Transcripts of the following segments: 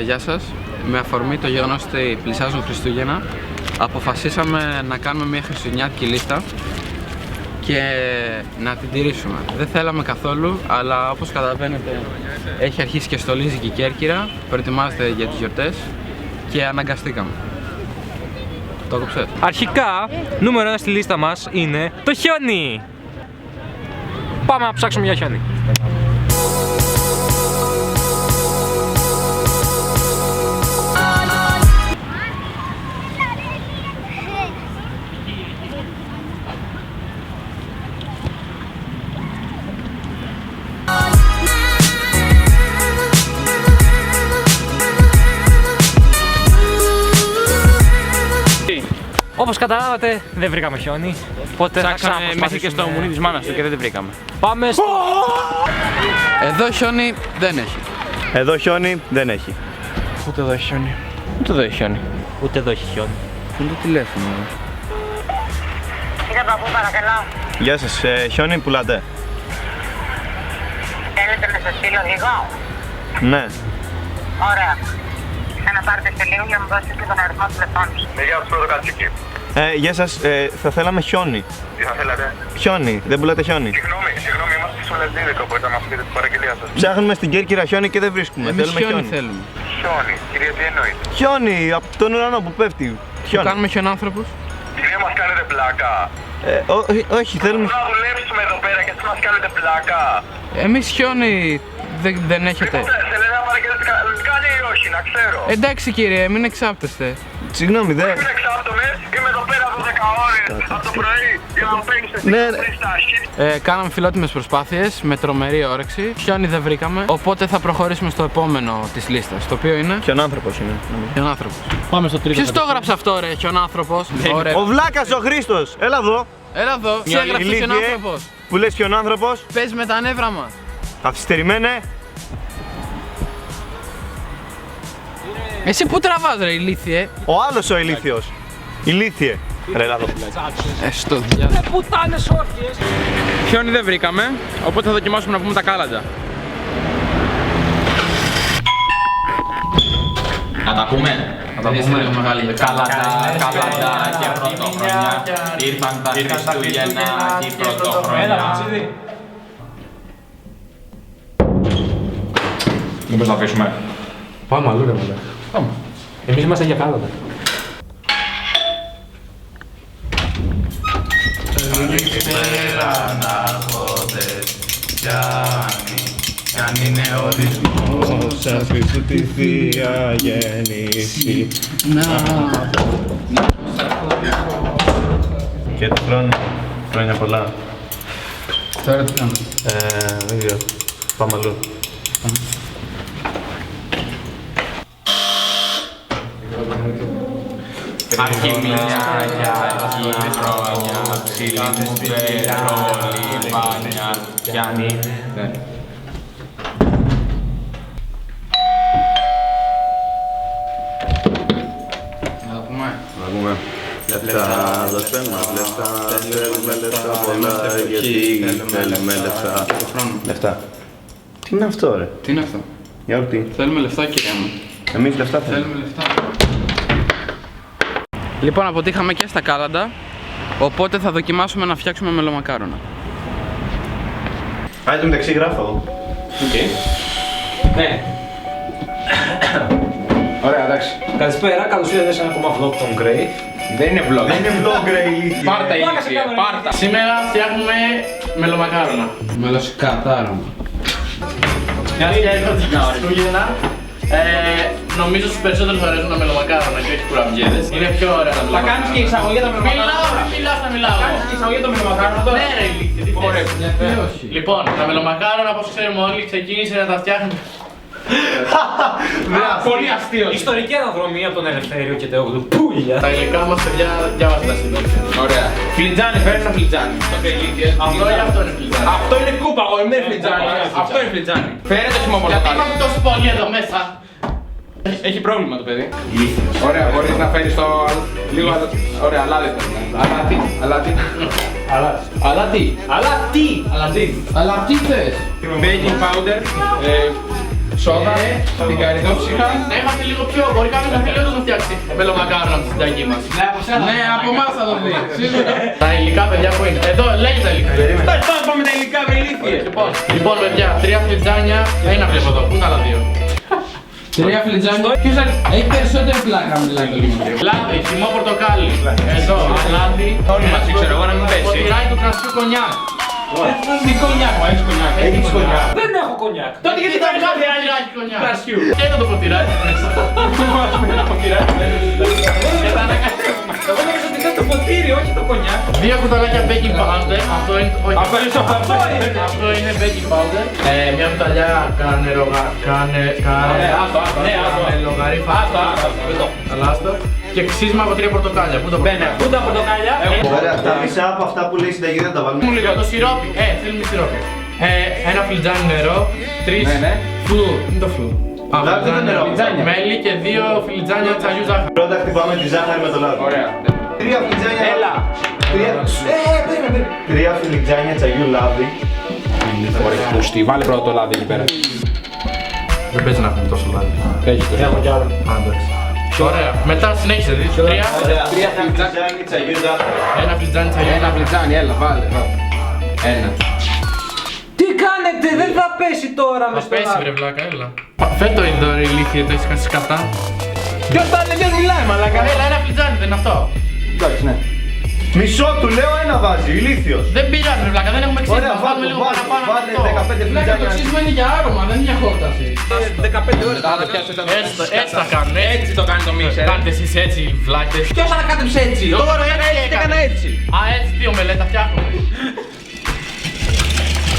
Γεια σας. Με αφορμή το γεγονός ότι πλησιάζουν Χριστούγεννα, αποφασίσαμε να κάνουμε μια χριστουγεννιάτικη λίστα και να την τηρήσουμε. Δεν θέλαμε καθόλου, αλλά όπως καταλαβαίνετε έχει αρχίσει και στολίζει και η Κέρκυρα, προετοιμάζεται για τις γιορτές και αναγκαστήκαμε. Το έκοψες? Αρχικά, νούμερο 1 στη λίστα μας είναι το χιόνι. Πάμε να ψάξουμε για χιόνι. Όπως καταλάβατε, δεν βρήκαμε χιόνι. Οπότε Ψάξαμε μέχρι και στο μουνί της μάνας του και δεν την βρήκαμε. Πάμε στο... Εδώ χιόνι δεν έχει. Εδώ χιόνι δεν έχει. Ούτε εδώ έχει χιόνι. Ούτε εδώ έχει χιόνι. Ούτε εδώ έχει χιόνι. Είναι το τηλέφωνο. Κύριε Παππού, παρακαλώ. Γεια σας, χιόνι πουλάτε? Θέλετε να σας στείλω λίγο? Ναι. Ωραία. Ξαναπάρτε σε λίγο για να μου δώσετε και τον αριθμό τηλεφώνου. Γεια σας, πρώτο κατσίκι. Γεια σας, θα θέλαμε χιόνι. Τι θα θέλατε? Χιόνι, δεν πουλάτε χιόνι? Συγγνώμη, είμαστε στο Λεζίδικο, μπορείτε να μας πείτε την παραγγελία σας. Ψάχνουμε στην Κέρκυρα χιόνι και δεν βρίσκουμε. Εμείς Θέλουμε χιόνι θέλουμε. Χιόνι, κυρία, τι εννοείτε? Χιόνι από τον ουρανό που πέφτει. Που Χιόνι. κάνουμε χιονάνθρωπους. Κυρία, μας κάνετε πλάκα? Όχι, θέλουμε. Να δουλέψουμε εδώ πέρα και εσείς μας κάνετε πλάκα. Εμείς χιόνι δεν έχετε. Θέλετε να παραγγελείτε κάνει ή όχι, να ξέρω. Εντάξει κύριε, μην εξάπτεστε. Συγγνώμη, δεν. Μην εξάπτομαι, είμαι εδώ πέρα 12 ώρες από το πρωί για να παίρνεις εσύ Ναι, στάση. Κάναμε φιλότιμες προσπάθειες με τρομερή όρεξη. Χιόνι δεν βρήκαμε, οπότε θα προχωρήσουμε στο επόμενο της λίστας. Το οποίο είναι Χιονάνθρωπος είναι. χιονάνθρωπος. Πάμε στο τρίτο. Ποιος το έγραψε αυτό ρε, χιονάνθρωπος? Ωραία. Ο Βλάκας ο Χρήστος, έλα εδώ. Έλα εδώ, τι έγραψε ηλίθιε. χιονάνθρωπος? Που λες χιονάνθρωπος, Πες με τα νεύρα μας. αφιστερημένε. Εσύ που τραβάς ρε ηλίθιε? Ο άλλος ο ηλίθιος. Ηλίθιε. Ρε, έλα εδώ. Στο διάλογο. Πουτάνες όρθιες. Χιόνι δεν βρήκαμε, οπότε θα δοκιμάσουμε να πούμε τα κάλαντα. Να τα πούμε. Καλάντα και πρωτοχρονιά. Ήρθαν τα Χριστούγεννα και η πρωτοχρονιά. Μήπως να αφήσουμε? Πάμε αλλού ρε μαλάκα. Πάμε. Εμείς είμαστε για κάλαντα. Καλησπέρα ναρκώτες, κι αν είναι ορισμός Σας Χριστού τη Θεία Γέννηση. Και του χρόνου, χρόνια πολλά. Τώρα τι κάνουμε? Δεν ξέρω, πάμε αλλού. Αρχιμιά για αρχή χρόνια, ψηλή μου πετρόλη μπάνια, κι αν είναι. Να πούμε. Να πούμε. Λεφτά, δώστε μας λεφτά, θέλουμε λεφτά πολλά, γιατί θέλουμε λεφτά. Λεφτά. Τι είναι αυτό ρε? Τι είναι αυτό? Γιαούρτι. Θέλουμε λεφτά κυρία μου. Εμείς λεφτά θέλουμε. Θέλουμε λεφτά. Λοιπόν, αποτύχαμε και στα κάλαντα, οπότε θα δοκιμάσουμε να φτιάξουμε μελομακάρονα. Άρα το μεταξύ γράφω εγώ. Ναι. Ωραία, εντάξει. Καλησπέρα, καλώς ήρθατε σε ένα ακόμα vlog των Grey. Δεν είναι vlog. Δεν είναι vlog ρε ηλίθιε. Πάρτα ηλίθεια, πάρτα. Σήμερα φτιάχνουμε μελομακάρονα. Μελοσκατάρονα. Μια και έρχονται τα Χριστούγεννα, νομίζω στους περισσότερους αρέσουν τα μελομακάρονα και όχι κουραμπιέδες. Είναι πιο ωραία τα μελομακάρονα. Θα κάνεις και εισαγωγή τα μελομακάρονα. Μιλάω, θα μιλάω. Κάνεις και εισαγωγή τα μελομακάρονα τώρα. Ναι ρε ηλίθιε, τι θες? Γιατί όχι? Λοιπόν, τα μελομακάρονα όπως ξέρουμε όλοι ξεκίνησε να τα φτιάχνει. Πολύ αστείο. Ιστορική αναδρομή από τον Ελευθέριο και Θεόδου. Πούλια. Τα υλικά μας παιδιά διάβασα τα συνήθεια. Ωραία. Φλιτζάνι, φέρνει ένα φλιτζάνι. Αυτό ή αυτό είναι φλιτζάνι? Αυτό είναι κούπαγο, δεν είναι φλιτζάνι. Αυτό είναι φλιτζάνι. Φέρε το χυμό Γιατί πορτοκάλι. είμαστε τόσο πολύ εδώ μέσα? Έχει πρόβλημα το παιδί. Ωραία, μπορείς να φέρεις το λίγο ωραία, αλάτι. Αλάτι, αλάτι. Αλλά τι? Αλλά τι. Αλλά τι θες? Baking powder, σόδα, την καριδόψυχα. Να είχατε λίγο πιο, μπορεί κάποιος να θέλει να φτιάξει μελομακάρονα από τη συνταγή μας. Ναι, από εμάς θα το δει, σίγουρα. Τα υλικά, παιδιά, που είναι. Εδώ, λέγει τα υλικά. Τώρα πάμε τα υλικά, με ηλίθιε. Λοιπόν, παιδιά, 3 φλιτζάνια, ένα βλέπω εδώ, πού είναι τα άλλα 2. 3 φλιτζάνια, έχει περισσότερη πλάκα μιλάει το λίμνη. Λάδι, χυμό πορτοκάλι. Εδώ, λάδι. Όνομα, ξέρω εγώ να μην πέσει. Ποτηράκι του κρασιού κονιάκ. Τι κονιάκ, έχεις κονιάκ. Έχεις κονιάκ. Δεν έχω κονιάκ. Τότε γιατί θα βγάλει ποτηράκι κονιάκ. Κρασιού. Και είναι το ποτηράκι μέσα. Εγώ νομίζω ότι είναι το ποτήρι, όχι το κονιάκ. 2 κουταλάκια baking powder. Αυτό είναι. Αυτό είναι baking powder. Μια κουταλιά κανελογαρίφα. Αλάστο. Και ξύσμα από 3 πορτοκάλια. Πού το μπαίνει. Πού τα πορτοκάλια. Ωραία, τα μισά από αυτά που λέει συνταγή δεν τα βάλουμε. Μου λίγο το σιρόπι. Θέλουμε σιρόπι. Ένα φλιτζάνι νερό. 3 φλου. Είναι το φλου. Λάδι δεν νερό. Μέλι και 2 φλιτζάνια τσαγιού ζάχαρη. Πρώτα χτυπάμε τη ζάχαρη με το λάδι. Ωραία. 3 φλιτζάνια. Έλα. 3 φλιτζάνια τσαγιού λάδι. Ωραία, πούστη. Βάλε πρώτα το λάδι εκεί πέρα. Δεν παίζει να έχουμε τόσο λάδι. Έχει το. Έχω κι άλλο. Ωραία. Μετά συνέχισε. 3 φλιτζάνια τσαγιού ζάχαρη. ένα φλιτζάνι τσαγιού. Ένα φλιτζάνι, έλα, βάλε. Ένα. Τι κάνετε, δεν θα πέσει τώρα με Θα στο πέσει λάδι. βρε βλάκα, έλα. Φέτο είναι τώρα ηλίθιε, το έχεις κάνει σκατά. Ποιος τα λέει, δεν μιλάει, μαλάκα. Έλα, ένα φλιτζάνι, δεν είναι αυτό. Εντάξει, ναι. Μισό του λέω ένα βάζει, ηλίθιος. Δεν πειράζει βρε βλάκα, δεν έχουμε ξύσμα. Ωραία, Θα βάλουμε λίγο βάλε, παραπάνω από βάλε αυτό. 15 Βλάκα, το φλιτζάνια. ξύσμα είναι για άρωμα, δεν είναι για χόρταση. 15 ώρες. Έτσι θα κάνουν, Έτσι το κάνει το μίξερ. Κάντε εσείς έτσι, βλάκες. Ποιος ανακάτεψε έτσι. Τώρα έτσι έκανα έτσι. Α, έτσι τι ομελέτα φτιάχνουμε.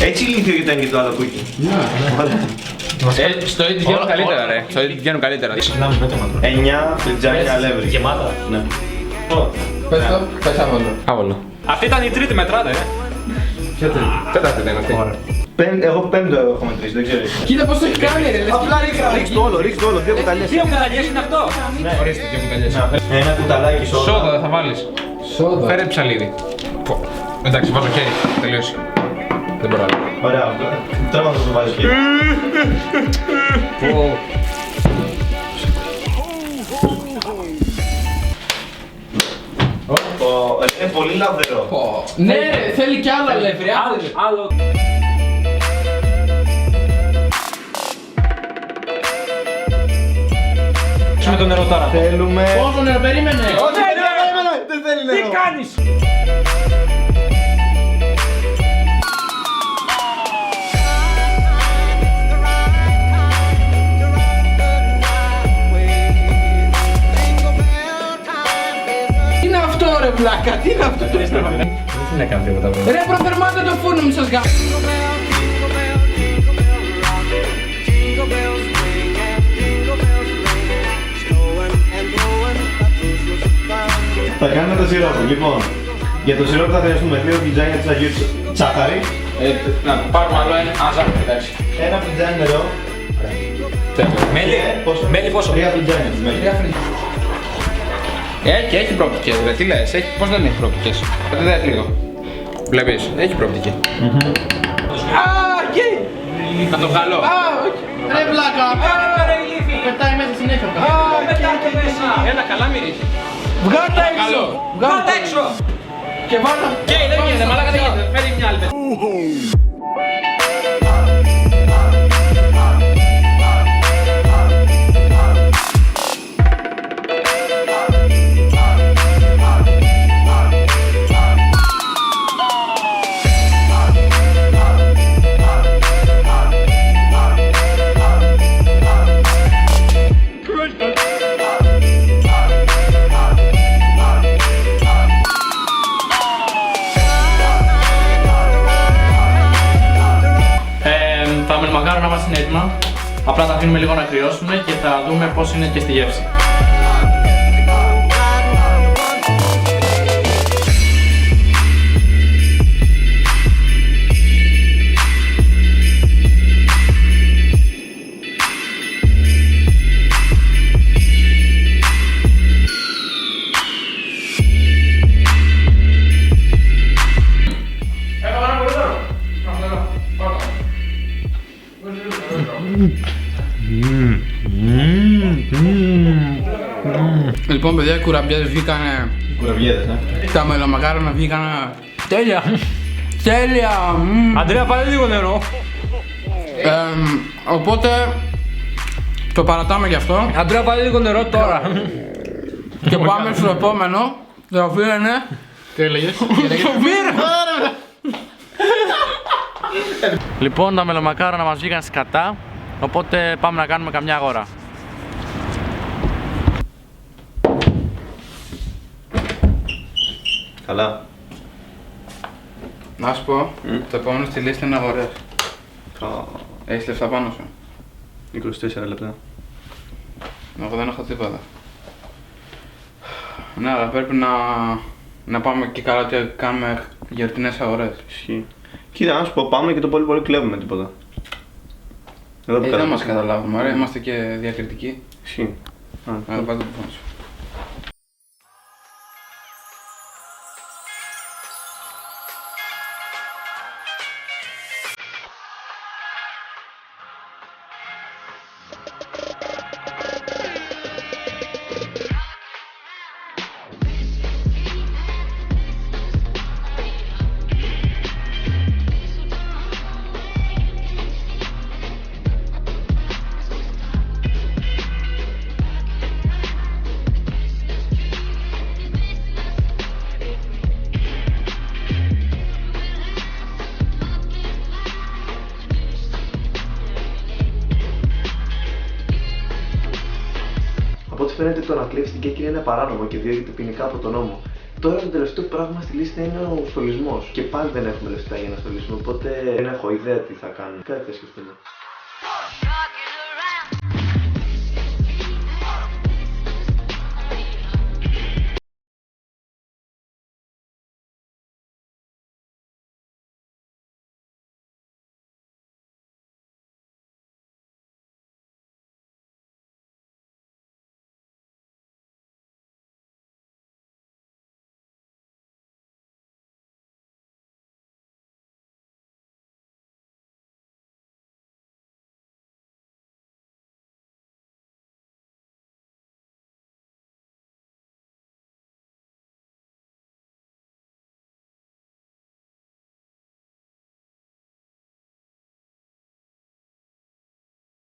Έτσι ηλίθιο ήταν και το άλλο κουκί. Στο ίδιο βγαίνουν καλύτερα, ρε. Στο ίδιο βγαίνουν καλύτερα. 9 φλιτζάνια αλεύρι. Γεμάτα. Ναι. Πες το, πες άβολο. Άβολο. Αυτή ήταν η τρίτη μετράτε, Τέταρτη δεν είναι αυτή. Εγώ πέμπτο έχω μετρήσει, δεν ξέρω. Κοίτα πώς το έχει κάνει ρε, λες. Απλά ρίξ το όλο, 2 κουταλιές. Δύο κουταλιές είναι αυτό. Ορίστε, δύο κουταλιές. Ένα κουταλάκι σόδα. Σόδα δεν θα βάλεις. Σόδα. Φέρε ψαλίδι. Εντάξει, βάζω χέρι. Τελείωσε. Δεν μπορώ άλλο. Ωραία, τράβα να το βάζεις και. Είναι πολύ λαδερό. Ναι ρε, θέλει κι άλλο αλεύρι, Άλλο. Με το νερό τώρα. Θέλουμε... Πόσο νερό, περίμενε. Δεν θέλει νερό. Τι κάνεις. Τι είναι αυτό ρε βλάκα, τι είναι αυτό. Δεν έκανε τίποτα. Ρε προθερμάτε το φούρνο μου σας γάμω. Θα κάνουμε το σιρόπι. Λοιπόν, για το σιρόπι θα χρειαστούμε 2 φλιτζάνια της Αγίου Τσάχαρη, Να πάρουμε άλλο ένα. Αζάρι, εντάξει. ένα φλιτζάνι νερό. Μέλι πόσο. 3 φλιτζάνια της μέλι. Και έχει προοπτικές, ρε. Τι λες, πώς δεν έχει προοπτικές. Δες λίγο. Βλέπεις, έχει προοπτική. Α, και. Να το βγάλω. Α, ρε βλάκα. Πετάει μέσα συνέχεια ο καθένας. Πετάτε μέσα. Ένα καλά μυρίζει. Βγάλ' τα έξω. Βγάλ' τα έξω. Και βάλ' τα. Και δεν γίνεται, μαλάκα δεν γίνεται. Φέρει μια άλλη. Τα μελμακάρονα μας είναι έτοιμα. Απλά τα αφήνουμε λίγο να κρυώσουν και θα δούμε πώς είναι και στη γεύση. Λοιπόν, παιδιά, οι κουραμπιέδες βγήκανε. Κουραβιέδες, Τα μελομακάρονα βγήκανε. Τέλεια! Τέλεια! Αντρέα, πάρε λίγο νερό. Οπότε το παρατάμε γι' αυτό Αντρέα, πάρε λίγο νερό τώρα. και πάμε στο επόμενο. Το οποίο είναι. Τι έλεγες? Λοιπόν, τα μελομακάρονα μας βγήκαν σκατά, οπότε πάμε να κάνουμε καμιά αγορά. Καλά. Να σου πω, το επόμενο στη λίστα είναι αγορές. Έχεις λεφτά πάνω σου? 24 λεπτά. Εγώ δεν έχω τίποτα. Ναι, αλλά πρέπει να πάμε και καλά ότι κάνουμε γιορτινές αγορές. Ισχύει. Κοίτα, να σου πω, πάμε και το πολύ πολύ κλέβουμε τίποτα. Εδώ που Δεν μας καταλάβουμε, άρα είμαστε και διακριτικοί. Ισχύει. Αλλά πάρε το τηλέφωνο σου. Από ό,τι φαίνεται το να κλέβεις την κέκκινη είναι παράνομο και διώκεται ποινικά από τον νόμο. Τώρα το τελευταίο πράγμα στη λίστα είναι ο στολισμός. Και πάλι δεν έχουμε λεφτά για να στολίσουμε, οπότε δεν έχω ιδέα τι θα κάνουμε. Κάτι θα σκεφτούμε.